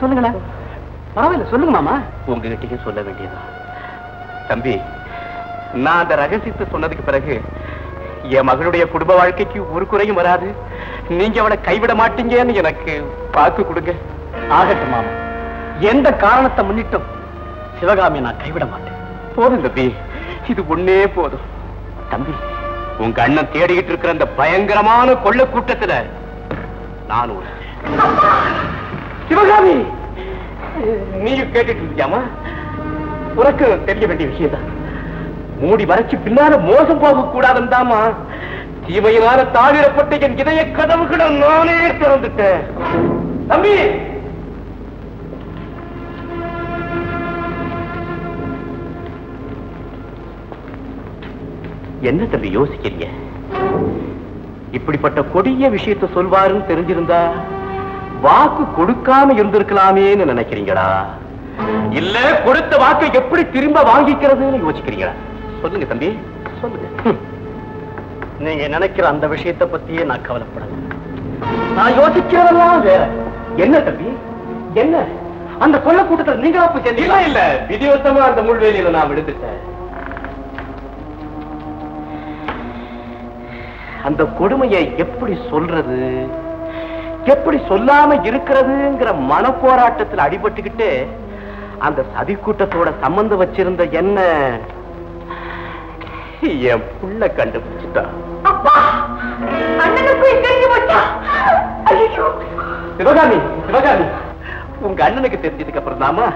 சொல்லுங்களேன். பரவாயில்ல, சொல்லுங்க மாமா. உங்ககிட்டயும் சொல்ல வேண்டியதான். தம்பி, நான் அந்த ரகசியத்தை சொன்னதுக்கு பிறகு என் மகளுடைய குடும்ப வாழ்க்கைக்கு ஒரு குறையும் வராது. நீங்க அவளை கைவிட மாட்டீங்கன்னு எனக்கு பார்த்து கொடுங்க. ஆகட்டும் மாமா, எந்த காரணத்தை முன்னிட்டும் சிவகாமியை நான் கைவிட மாட்டேன். போதும் தம்பி, இது ஒன்னே போதும். தம்பி, உங்க அண்ணன் தேடிக்கிட்டு இருக்கிற அந்த பயங்கரமான கொள்ள கூட்டத்துல நான் ஒரு சிவகாமி, நீயும் கேட்டுட்டு இருக்கியாமா? உனக்கு தெரிய வேண்டிய விஷயம் தான். மூடி வரைச்சு பின்னால மோசம் போக கூடாதுன்னு தாமா தீமையினால தாவிரப்பட்ட என் இதய கதவுகளை நானே திறந்துட்டேன். தம்பி, என்ன தம்பி யோசிக்கிறீங்க? இப்படிப்பட்ட கொடிய விஷயத்தை சொல்வாருன்னு தெரிஞ்சிருந்தா வாக்கு கொடுக்காம இருந்திருக்கலாமேன்னு நினைக்கிறீங்களா? இல்ல கொடுத்த வாக்கை எப்படி திரும்ப வாங்கிக்கிறதுன்னு யோசிக்கிறீங்களா? சொல்லுங்க தம்பி, சொல்லுங்க. நீங்க நினைக்கிற அந்த விஷயத்தை பத்தியே நான் கவலைப்படல. நான் யோசிக்கிறதெல்லாம் வேற. என்ன தம்பி, என்ன? அந்த கொள்ள கூட்டத்தில் நீங்களா போய் சேர்ந்தீங்களா? இல்ல, விதிவசமா அந்த முள்வேலியில நான் விடுத்துட்டேன். அந்த கொடுமையை எப்படி சொல்றது, எப்படி சொல்லாம இருக்கிறதுங்கிற மனப்போராட்டத்தில் அடிபட்டுக்கிட்டு அந்த சதி கூட்டத்தோட சம்பந்தம் வச்சிருந்த என்ன என் புள்ள கண்டுபிடிச்சிட்டா. சிவகாமி, சிவகாமி, உங்க அண்ணனுக்கு தெரிஞ்சதுக்கு அப்புறம் தாமா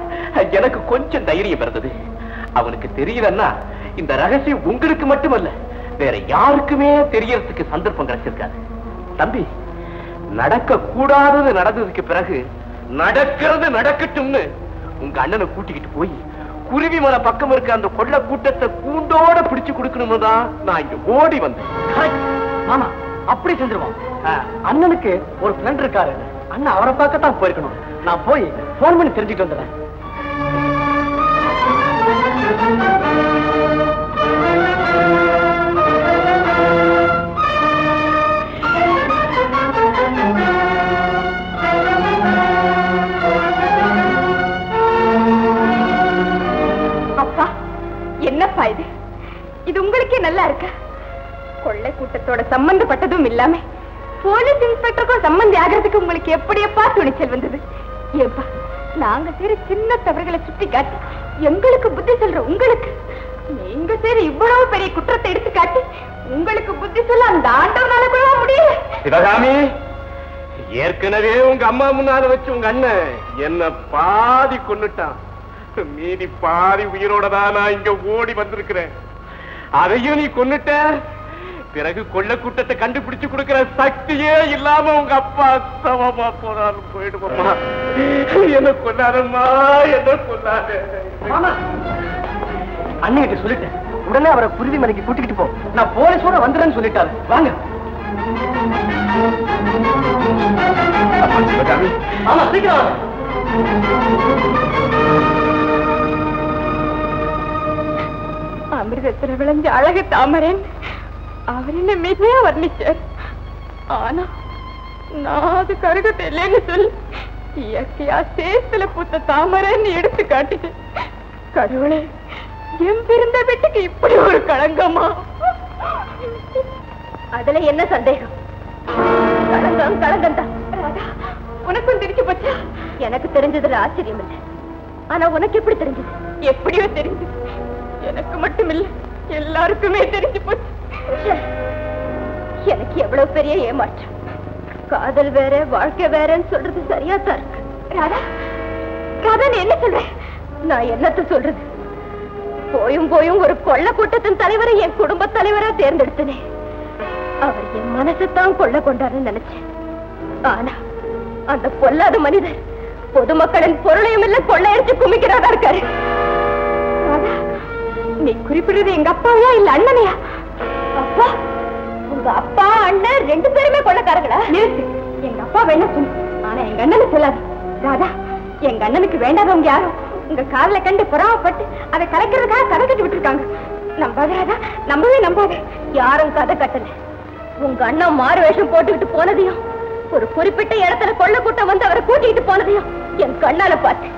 எனக்கு கொஞ்சம் தைரியம் பிறந்தது. அவனுக்கு தெரியலன்னா இந்த ரகசியம் உங்களுக்கு மட்டுமல்ல, வேற யாருக்குமே தெரியறதுக்கு சந்தர்ப்பம் கிடைச்சிருக்காது. தம்பி, நடக்க கூடாதது நடந்ததுக்கு பிறகு நடக்கிறது நடக்கட்டும்னு உங்க அண்ணனை கூட்டிக்கிட்டு போய் குருவி மலை பக்கம் இருக்க அந்த கொள்ள கூட்டத்தை கூண்டோட பிடிச்சு கொடுக்கணும்னு தான் நான் இங்க ஓடி வந்தேன். மாமா, அப்படி செஞ்சிருவோம். அண்ணனுக்கு ஒரு ஃப்ரெண்ட் இருக்காரு, அண்ணன் அவரை பார்க்கத்தான் போயிருக்கணும். நான் போய் போன் பண்ணி தெரிஞ்சுட்டு வந்துடுறேன். அப்பா, என்னப்பா இது? இது உங்களுக்கே நல்லா இருக்க? கொள்ளை கூட்டத்தோட சம்பந்தப்பட்டதும் இல்லாம போலீஸ் இன்ஸ்பெக்டருக்கும் சம்பந்தி ஆகிறதுக்கு உங்களுக்கு எப்படியப்பா துணிச்சல் வந்தது? ஏப்பா, நாங்க செய்யற சின்ன தவறுகளை சுட்டி காட்டி எங்களுக்கு புத்தி சொல்ற உங்களுக்கு, நீங்க செய்யற இவ்வளவு பெரிய குற்றத்தை எடுத்து காட்டி உங்களுக்கு புத்தி சொல்ல அந்த ஆண்டவனால கூட முடியல. சிவகாமி, ஏற்கனவே உங்க அம்மா முன்னால வச்சு உங்க அண்ணன் என்ன பாதி கொன்னுட்டான். மீதி பாதி உயிரோட தான் நான் இங்க ஓடி வந்திருக்கிறேன். அதையும் நீ கொன்னுட்ட. பிறகு கொள்ள கூட்டத்தை கண்டுபிடிச்சு கொடுக்கிற சக்தியே இல்லாம உங்க அப்பா சவமா போனாலும் போயிடுவோம்மா. என்ன கொண்டாரம்மா, என்ன கொண்டாரு. அண்ணிகிட்ட சொல்லிட்டேன், உடனே அவரை குருதி மலைக்கு கூட்டிக்கிட்டு போ, நான் போலீஸோட வந்துடுறேன்னு சொல்லிட்டாரு. வாங்க. ஆமா, சீக்கிரம். அமிர்தத்துல விளைஞ்ச அழகு தாமரன் அவர் என்ன மிகையா வர்ணிச்சார். ஆனா நான் அது கருகத்தை இல்லைன்னு சொல்லி இயற்கையா சேத்துல பூத்த தாமரன் எடுத்து காட்டிட்டு, கடவுளே, என் பிறந்த வீட்டுக்கு இப்படி ஒரு களங்கமா? அதுல என்ன சந்தேகம்? களங்கம் களங்கம் தான். உனக்கும் தெரிஞ்சு போச்சா? எனக்கு தெரிஞ்சதுல ஆச்சரியம் இல்லை. ஆனா உனக்கு எப்படி தெரிஞ்சது? எப்படியோ தெரிஞ்சது. எனக்கு மட்டும் இல்ல, எல்லாருக்குமே தெரிஞ்சு போச்சு. எனக்கு எவ்வளவு பெரிய ஏமாற்றம். காதல் வேற வாழ்க்கை வேறன்னு சொல்றது சரியா தான் இருக்கு. ராதா, ராதா, நீ என்ன சொல்ற? நான் என்னத்த சொல்றது? போயும் போயும் ஒரு கொள்ள கூட்டத்தின் தலைவரை என் குடும்ப தலைவரா தேர்ந்தெடுத்தனே. அவர் என் மனசைத்தான் கொள்ள கொண்டாருன்னு நினைச்சேன். ஆனா அந்த பொல்லாத மனிதர் பொதுமக்களின் பொருளையும் இல்ல கொள்ளையடிச்சு குமிக்கிறதா இருக்காரு. நீ குறிப்பிடுறது எங்க அப்பாவையா இல்ல அண்ணனையா? அப்பா, உங்க அப்பா அண்ணன் ரெண்டு பேருமே கொள்ளக்காரங்களா? எங்க அப்பா வேணா சொல்லு, ஆனா எங்க அண்ணனு சொல்லாது. ராதா, எங்க அண்ணனுக்கு வேண்டாதவங்க யாரும் உங்க காதல கண்டு பொறாமப்பட்டு அதை கலைக்கிறதுக்காக கதை கட்டி விட்டுருக்காங்க. நம்பாத ராதா, நம்பவே நம்பாத. யாரும் கதை கட்டல. உங்க அண்ணன் மாறு வேஷம் போட்டுக்கிட்டு போனதையும் ஒரு குறிப்பிட்ட இடத்துல கொள்ள கூட்டம் வந்து அவரை கூட்டிட்டு போனதையும் என் கண்ணால பார்த்தேன்.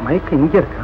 மைக்கு இங்க இருக்கா?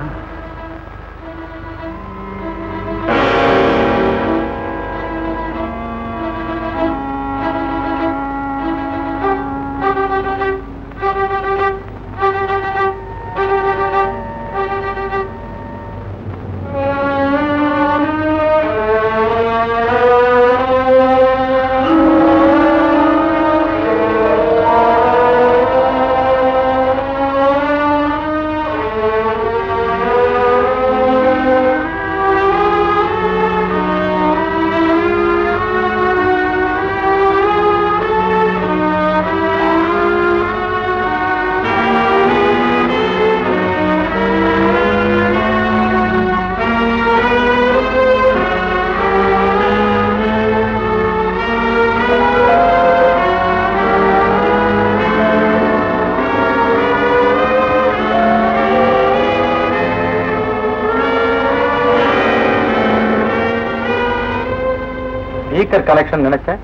ஸ்பீக்கர் கலெக்ஷன் நினைச்சேன்,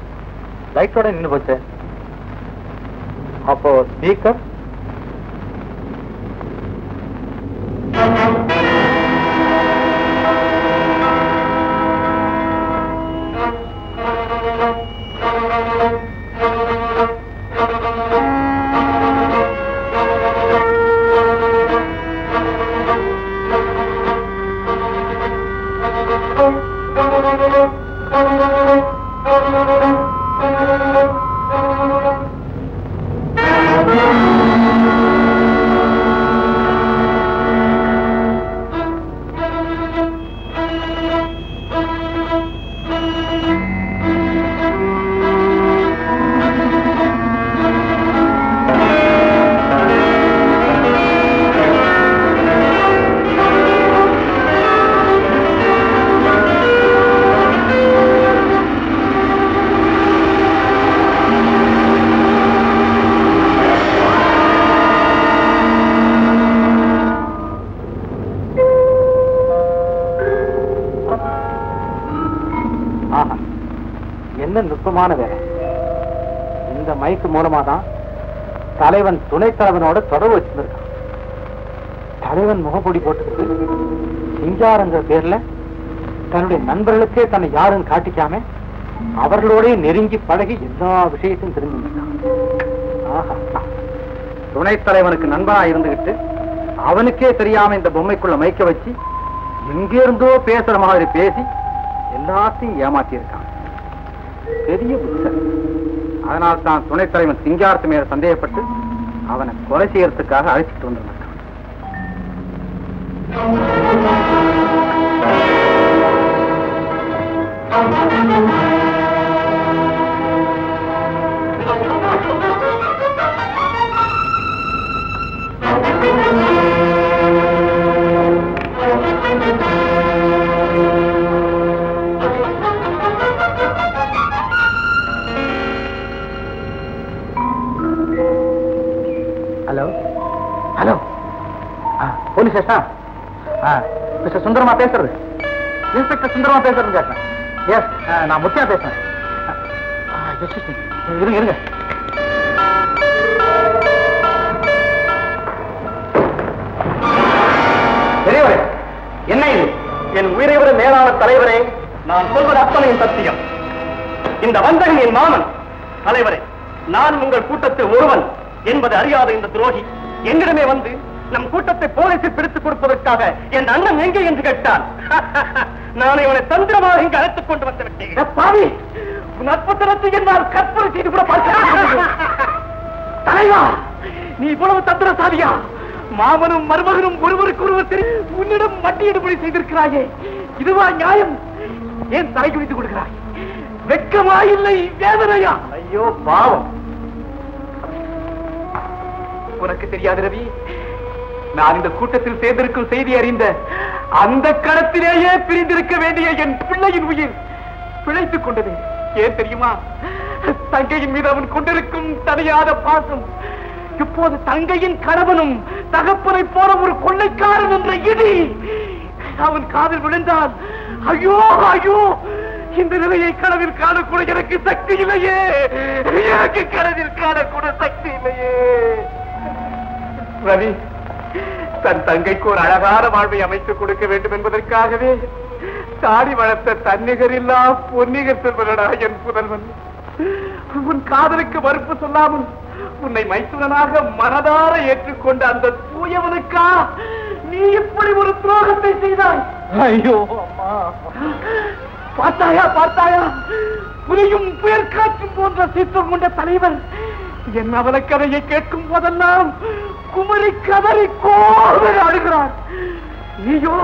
லைட்டோட நின்று போச்சு. அப்போ ஸ்பீக்கர் ஆஹா, என்ன நுட்பமான வேலை. இந்த மைக்கு மூலமா தான் தலைவன் துணைத் தலைவனோட தொடர்பு வச்சிருக்கான். தலைவன் முகப்பொடி போட்டுக்கிட்டு சிங்காரங்கிற பேர்ல தன்னுடைய நண்பர்களுக்கே தன்னை யாரும் காட்டிக்காம அவர்களோட நெருங்கி பழகி எல்லா விஷயத்தையும் தெரிஞ்சுட்டான். ஆஹா, துணைத் தலைவனுக்கு நண்பனா இருந்துகிட்டு அவனுக்கே தெரியாம இந்த பொம்மைக்குள்ள மைக்க வச்சு எங்கிருந்தோ பேசுற மாதிரி பேசி எல்லாத்தையும் ஏமாத்தி இருக்கான். பெரிய புத்தர். அதனால் தான் துணைத் தலைவன் சிங்காரத்து மேல சந்தேகப்பட்டு அவனை கொலை செய்யறதுக்காக அழைச்சிட்டு வந்திருந்தான். Hello hello, police station. Mister சுந்தரமா பேசுறது? இன்ஸ்பெக்டர் சுந்தரமா பேசுறது கேட்டேன். எஸ், நான் முத்தியா பேசுறேன். இருங்க இருங்க. பெரியவரே, என்ன இது? என் உயிரை விட மேலான தலைவரே, நான் சொல்வது அத்தனையும் சத்தியம். இந்த வந்தகன் என் மாமன். தலைவரே, நான் உங்கள் கூட்டத்தில் ஒருவன் என்பது அறியாத இந்த துரோகி என்னிடமே வந்து நம் கூட்டத்தை போலீசில் பிடித்துக் கொடுப்பதற்காக என் அண்ணன் எங்கே என்று கேட்டான். நான் இவனை தந்திரமாக இங்கு அழைத்துக் கொண்டு வந்து விட்டேன். பாவி, உன் அற்புதத்தை என்னால் கற்பனை செய்து கூட பார்க்க. தலைவா, நீ இவ்வளவு தந்திரசாலியா? மாமனும் மருமகனும் ஒருவருக்கு ஒருவர் தெரியும் உன்னிடம் மட்டியிடுபடி செய்திருக்கிறாயே, இதுவா நியாயம்? ஏன் தலை குடித்துக் கொடுக்கிறாய்? வெட்கமா இல்லை வேதனையா? ஐயோ பாவம். உனக்கு தெரியாது ரவி, நான் இந்த கூட்டத்தில் சேர்ந்திருக்கும் செய்தி அறிந்த அந்த களத்திலேயே பிரிந்திருக்க வேண்டிய என் பிள்ளையின் உயிர் பிழைத்துக் கொண்டது. ஏன் தெரியுமா? தங்கையின் மீது அவன் கொண்டிருக்கும் தனியாத பாசம். இப்போது தங்கையின் கணவனும் தகப்பனை போல ஒரு கொள்ளைக்காரன் என்ற இடி அவன் காதில் விழுந்தால், ஐயோ ஐயோ, இந்த நிலையை கனவில் காணக்கூட எனக்கு சக்தி இல்லையே. எனக்கு கனவில் காணக்கூட சக்தி இல்லையே. ரவி, தன் தங்கைக்கு ஒரு அழகான வாழ்வை அமைத்துக் கொடுக்க வேண்டும் என்பதற்காகவே தாடி வளர்த்த தன்னிகரில்லா பொன்னிகர் செல்வனடா என் புதல்வன். உன் காதலுக்கு மறுப்பு சொல்லாமல் உன்னை மைத்துனனாக மனதார ஏற்றுக்கொண்ட அந்த தூயவனுக்கா நீ இப்படி ஒரு துரோகத்தை செய்தாய்? ஐயோ அம்மா, பார்த்தாயா பார்த்தாயா, புலியும் புயல் காற்றும் போன்ற சீற்றம் கொண்ட தலைவர் என் அவலக்கதையை கேட்கும் போதெல்லாம் குமரி கதறி கோவல் அழுகிறார். நீயோ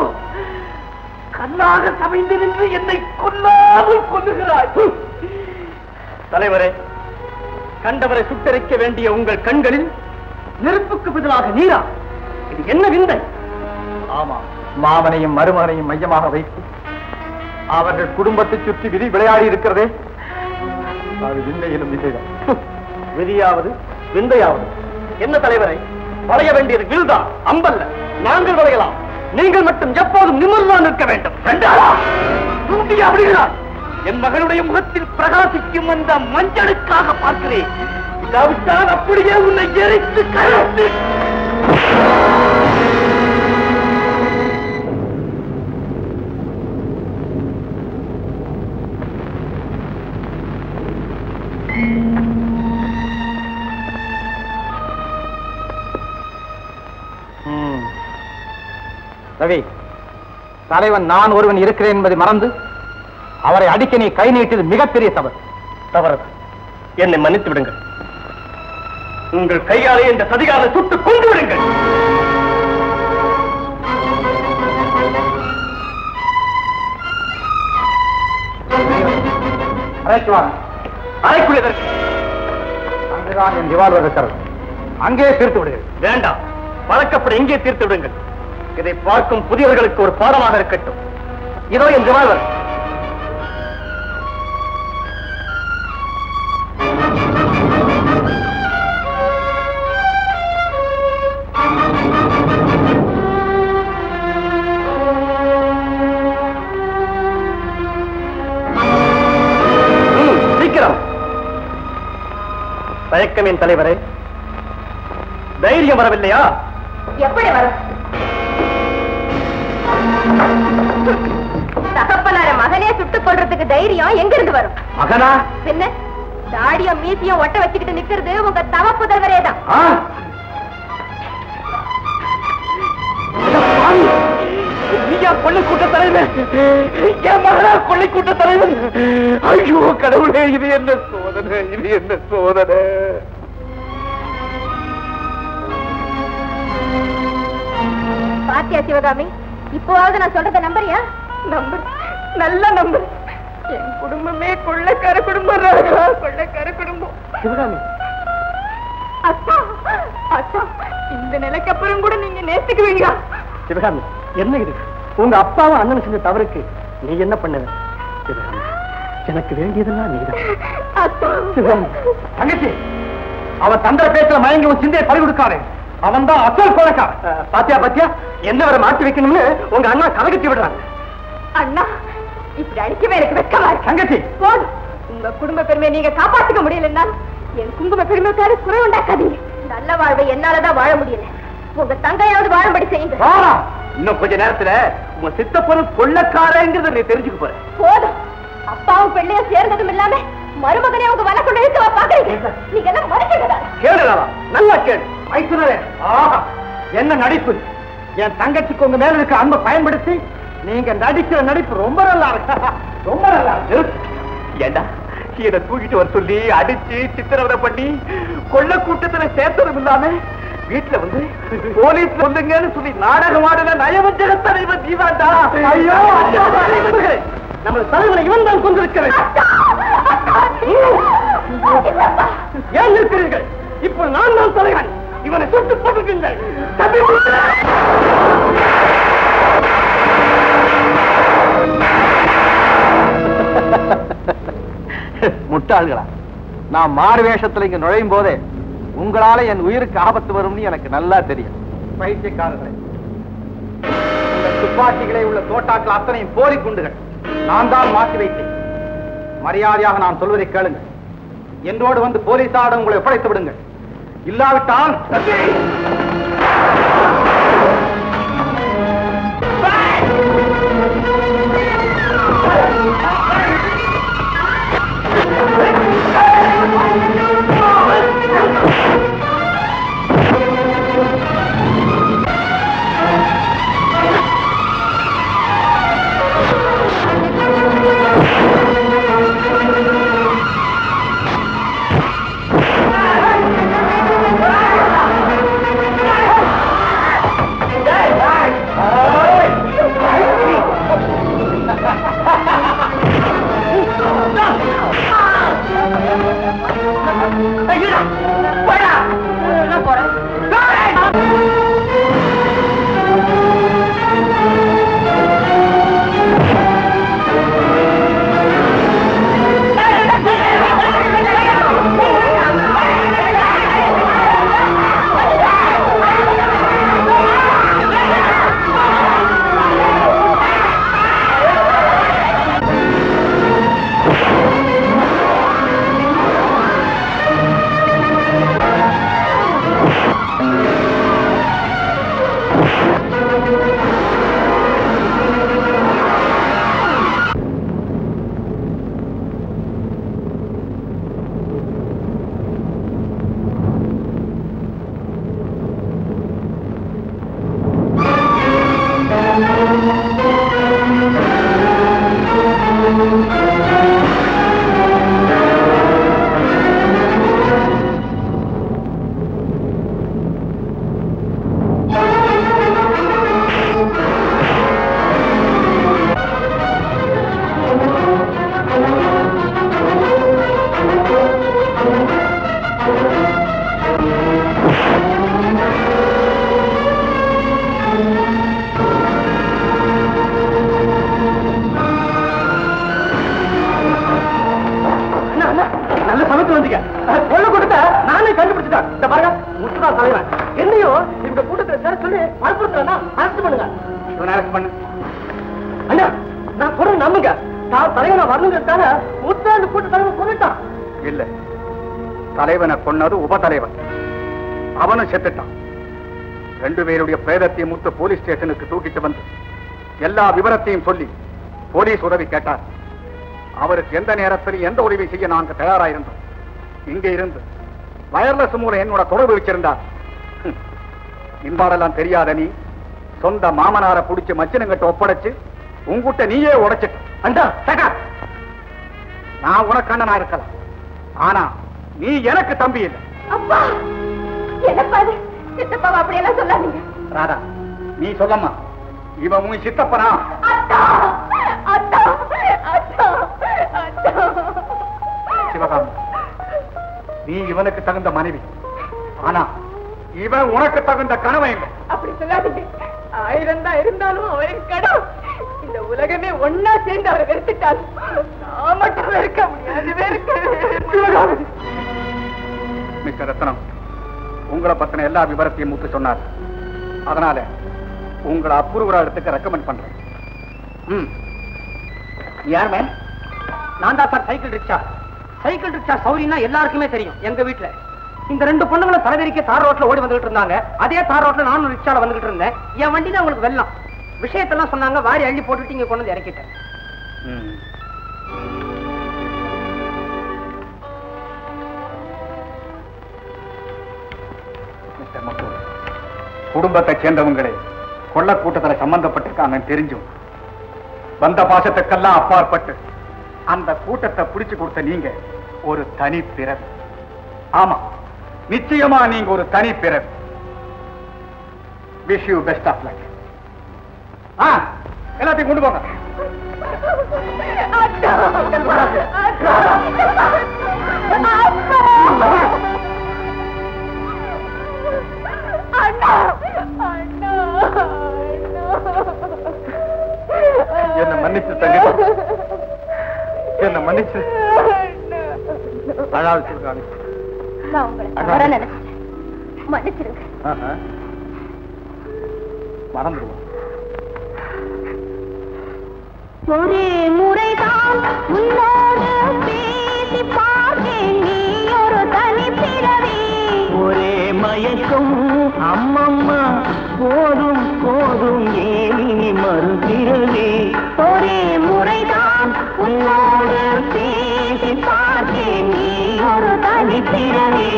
கல்லாக சமைந்து நின்று என்னை கொல்லாமல் கொல்லுகிறாய். தலைவரே, கண்டவரை சுட்டரிக்க வேண்டிய உங்கள் கண்களில் நெருப்புக்கு பதிலாக நீரா? இது என்ன விந்தை? ஆமா, மாமனையும் மருமகனையும் மையமாக வைத்து அவர்கள் குடும்பத்தை சுற்றி விதி விளையாடி இருக்கிறதே, அது விந்தையிலும் விதைதான். விதியாவது விந்தையாவது என்ன தலைவரை? வளைய வேண்டியது வில்தான், அம்பல்ல. நாங்கள் வளையலாம், நீங்கள் மட்டும் எப்போதும் நிமிர்ந்தான் நிற்க வேண்டும். அப்படிகிறார். என் மகனுடைய முகத்தில் பிரகாசிக்கும் அந்த மஞ்சளுக்காக பார்க்கிறேன். இல்லாவிட்டால் அப்படியே உன்னை எரித்து கரைத்து. ரவி, தலைவன் நான் ஒருவன் இருக்கிறேன் என்பதை மறந்து அவரை அடிக்க நீ கை நீட்டியது மிகப்பெரிய தவறு. தவறு, என்னை மன்னித்து விடுங்கள். உங்கள் கையாலே இந்த சதிகாரை சுட்டு கொண்டு விடுங்கள். அறைக்குள்ள அங்குதான் என் ரிவால்வர் இருக்கிறது, அங்கே தீர்த்து விடுங்கள். வேண்டாம், வழக்கப்படி இங்கே தீர்த்து விடுங்கள். இதை பார்க்கும் புதியவர்களுக்கு ஒரு பாடமாக இருக்கட்டும். இதோ என் ரிவால்வர். மயக்கம் என் தலைவரே. தைரியம் வரவில்லையா? எப்படி வரும்? தகப்பனார மகனே சுட்டுக் கொள்றதுக்கு தைரியம் எங்க இருந்து வரும்? மகனா? என்ன தாடியும் மீசியும் ஒட்ட வச்சுக்கிட்டு நிக்கிறது உங்க தவ புதல்வரே தான். கொள்ளை கூட்ட தலைவர், என் மகனா கொள்ளை கூட்ட தலைவர். ஐயோ கடவுளே, இது என்ன சோதனை, இது என்ன சோதனை. பாத்தியா சிவகாமி, இப்போவாவது நான் சொல்றத நம்புறியா? நம்பு, நல்ல நம்பு. என் குடும்பமே கொள்ளைக்கார குடும்பம், கொள்ளைக்கார குடும்பம். சிவகாமி, அத்தா அத்தா, இந்த நிலைக்கு அப்புறம் கூட நீங்க நேசிக்குவீங்க? சிவகாமி, என்ன இது? உங்க அப்பாவும் அண்ணன் செஞ்ச தவறுக்கு நீ என்ன பண்ணுவ? சிவகாமி, எனக்கு வேண்டியதெல்லாம் நீதான். தங்கச்சி, அவன் தந்திர பேச்சுல மயங்கி உன் சிந்தையை பறி கொடுக்காரு. அவன் தான் அசல் கொலைக்காரன். பாத்தியா பாத்தியா, என்ன வரை மாற்றி வைக்கணும்னு உங்க அண்ணா கதகட்டி விடுறாங்க. அண்ணா, இப்படி அடிக்கவே எனக்கு வெட்கமா இருக்கு. தங்கச்சி, போதும். உங்க குடும்ப பெருமையை நீங்க காப்பாற்றிக்க முடியலன்னா என் குங்கும பெருமைக்காரு குறை உண்டாக்காதீங்க. நல்ல வாழ்வை என்னாலதான் வாழ முடியல. உங்க தங்கையாவது வாழும்படி செய்யுங்க. இன்னும் கொஞ்ச நேரத்துல உங்க சித்தப்பனும் கொள்ளக்காரங்கிறத நீ தெரிஞ்சுக்க போற. போதும். அப்பாவும் பிள்ளையும் சேர்ந்ததும் இல்லாம மருமகனே உங்க வலை கொண்டு இழுத்து பாக்குறீங்க. நீங்க எல்லாம் மறைக்கிறதா? கேளுடா, நல்லா கேளு. மைத்துனரே, என்ன நடிப்பு! என் தங்கச்சிக்கு உங்க மேல இருக்க அன்பை பயன்படுத்தி நீங்க நடிக்கிற நடிப்பு ரொம்ப நல்லா இருக்கு. ரொம்ப நல்லா இருக்கு. ஏண்டா இதை தூக்கிட்டு வர சொல்லி அடிச்சு சித்திரவதை பண்ணி கொள்ள கூட்டத்துல சேர்த்ததும் இல்லாம வீட்டுல வந்து போலீஸ் வந்துங்கன்னு சொல்லி நாடகமாடுல நயவஞ்சக தலைவர் ஜீவாண்டா. ஐயோ, நம்ம தலைவனை இவன் தான் கொண்டிருக்கிறேன். ஏன் இருக்கிறீர்கள்? இப்போ நான் தான் தலைவன். இவனை சுட்டு போட்டுங்கள். முட்டாள்களா, நான் மாறு வேஷத்துல இங்க நுழையும் போதே உங்களால என் உயிருக்கு ஆபத்து வரும்னு எனக்கு நல்லா தெரியும். பைத்தியக்காரர்களே, இந்த துப்பாக்கிகளே உள்ள தோட்டாக்கள் அத்தனையும் போலி குண்டுகள். நான் தான் மாற்றி வைத்தேன். மரியாதையாக நான் சொல்வதை கேளுங்க. என்னோடு வந்து போலீசாரிடம் உங்களை ஒப்படைத்து விடுங்கள். இல்லாவிட்டால் தலைவனை கொன்னது உபதலைவன். அவனும் செத்துட்டான். 2 பேருடைய பிரேதத்தையும் முத்து போலீஸ் ஸ்டேஷனுக்கு தூக்கிட்டு வந்து எல்லா விவரத்தையும் சொல்லி போலீஸ் உதவி கேட்டார். அவருக்கு எந்த நேரத்தில் எந்த உதவி செய்ய நாங்கள் தயாராயிருந்தோம். இங்கே இருந்து வயர்லெஸ் மூலம் என்னோட தொடர்பு வச்சிருந்தார். இன்பாடெல்லாம் தெரியாத நீ சொந்த மாமனாரை புடிச்சு மச்சினங்கிட்ட ஒப்படைச்சு உங்ககிட்ட நீயே உடைச்சிட்ட. நான் உனக்கு அண்ணனா இருக்கலாம், ஆனா நீ எனக்கு தம்பி இல்லை. அப்பா என்னப்பாது சித்தப்பாவை அப்படியெல்லாம் சொல்லாதீங்க. ராதா நீ சொல்லம்மா, இவன் உன் சித்தப்பனா? அத்தா அத்தா அத்தா அத்தா. சிவகாமி, நீ இவனுக்கு தகுந்த மனைவி, ஆனா இவன் உனக்கு தகுந்த கணவன். அப்படி சொல்லாதீங்க. 1000 தான் இருந்தாலும் அவரின் கடன். இந்த உலகமே ஒன்னா சேர்ந்து அவரை வெறுத்துட்டாலும் நான் மட்டும் வெறுக்க முடியாது. மிஸ்டர் ரத்னம், உங்களை பத்தின எல்லா விவரத்தையும் முத்து சொன்னார். அதனால உங்களை அப்ரூவரா இடத்துக்கு ரெக்கமெண்ட் பண்றேன். யார் மேன்? நான் தான் sir cycle rickshaw. Cycle rickshaw சௌரின்னா எல்லாருக்குமே தெரியும். எங்க வீட்டுல இந்த 2 பொண்ணுங்களும் தலைவரிக்க தார் ரோட்ல ஓடி வந்துகிட்டு இருந்தாங்க. அதே தார் ரோட்ல நானும் ரிக்ஷால வந்துகிட்டு இருந்தேன். என் வண்டி தான் உங்களுக்கு வெள்ளம். விஷயத்தெல்லாம் சொன்னாங்க. வாரி அள்ளி போட்டுட்டு இங்க கொண்டு வந்து இறக்கிட்டேன். மிஸ்டர் முத்து, குடும்பத்தை சேர்ந்தவங்களே கொள்ள கூட்டத்தில் சம்பந்தப்பட்டிருக்காங்கன்னு தெரிஞ்சும் வந்த பாசத்துக்கெல்லாம் அப்பாற்பட்டு அந்த கூட்டத்தை பிடிச்சு கொடுத்த நீங்க ஒரு தனி பிறவி. ஆமா, நிச்சயமா நீங்க ஒரு தனி பிறவி. Wish you best of luck. எல்லாத்தையும் கொண்டு போங்க. என்ன மன்னிச்சு தங்கச்சி, என்ன மன்னிச்சு. அழாது சிவகாமி, நான் உங்களை தவறா நினைச்சேன். மன்னிச்சிருங்க. மறந்துடுவோம். ஒரே முறைதான் உன்னோடு பேசி பார்த்தேன். நீ ஒரு தனி பிறவி. ஒரே மயக்கம் அம்மம்மா, போதும் போதும் ஏனி மறுபிறவி. ஒரே முறைதான் உன்னோடு பேசி பார்த்தேன். நீ ஒரு தனி பிறவி.